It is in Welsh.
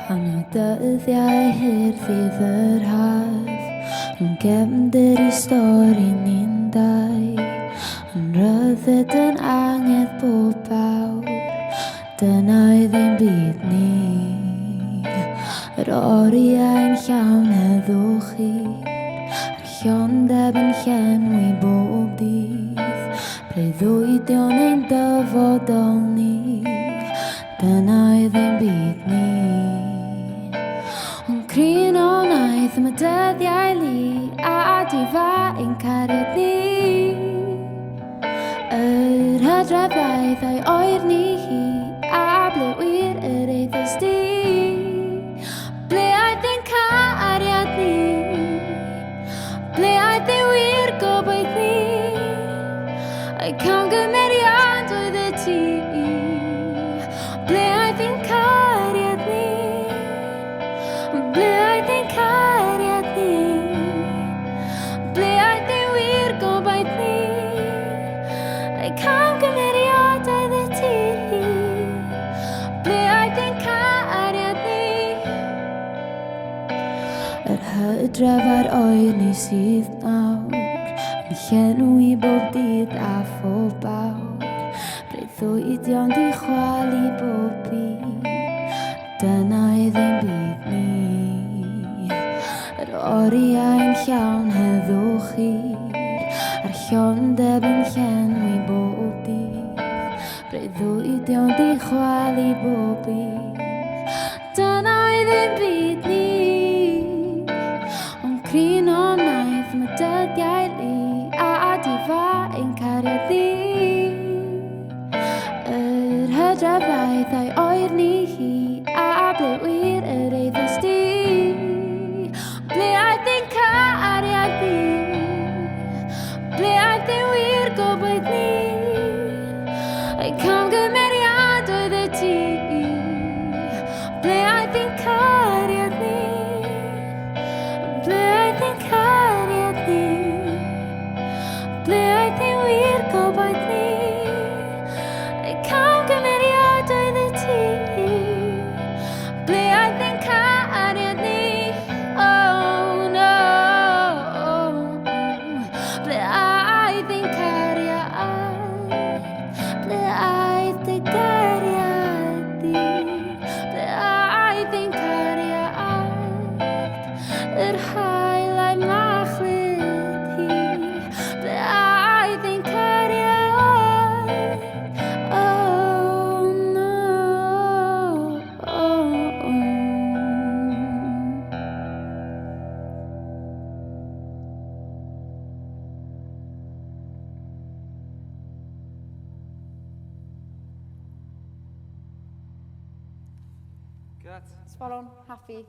Pan o dyddiau hyrthydd yr haf yn gefndir I stori ni'n dau, yn ryddid yn angedd bob awr, dyna oedd ein byd ni. Yr oriau'n llawn heddwch hir, a'r llondeb yn llenwi bob dydd, breuddwydion ein dyfodol ni, dyna oedd ein byd ni. Ond crin o naeth am y dyddiau li a difa ein cariad ni, yr hydrefau ddau oer ni hi a ble wir yr eithos di, ble aeth ein cariad ni, ble aeth ei wir gobaith ni, a'i camgymeriad oedd y ti, ble aeth ein cariad ni, ble aeth ein cariad ni, ble aeth ei wir gobaith ni, a'i camgymeriad oedd y ti, ble aeth ein cariad ni. Yr hydref a'r oer ni sydd nawr yn llenwi bob dydd a phob awr, breuddwydion di chwalu bob byd, dyna oedd ein byd ni. Yr oriau'n llawn heddwch hir, a'r llondeb yn llenwi bob dydd, breuddwydion di chwalu bob byd, dyna oedd ein byd ni. Ond crin o naeth am y dyddiau li a difa ein cariad ni, yr hydrefau ddau oer ni hi a ble wir yr eithos di, ble aeth ein cariad ni, ble aeth ein wir gobaith ni, a'i camgymeriad oedd y ti, ble aeth ein cariad ni, ble aeth ein cariad ni, ble aeth ein wir gobaith ni, a'i camgymeriad oedd y ti, ble aeth ein cariad ni. Oh no, ble aeth ein cariad, ble aeth ein cariad di, ble aeth ein cariad, yr hael a'i machlud hi, ble aeth ein cariad. Oh no, Good. Spot on, happy.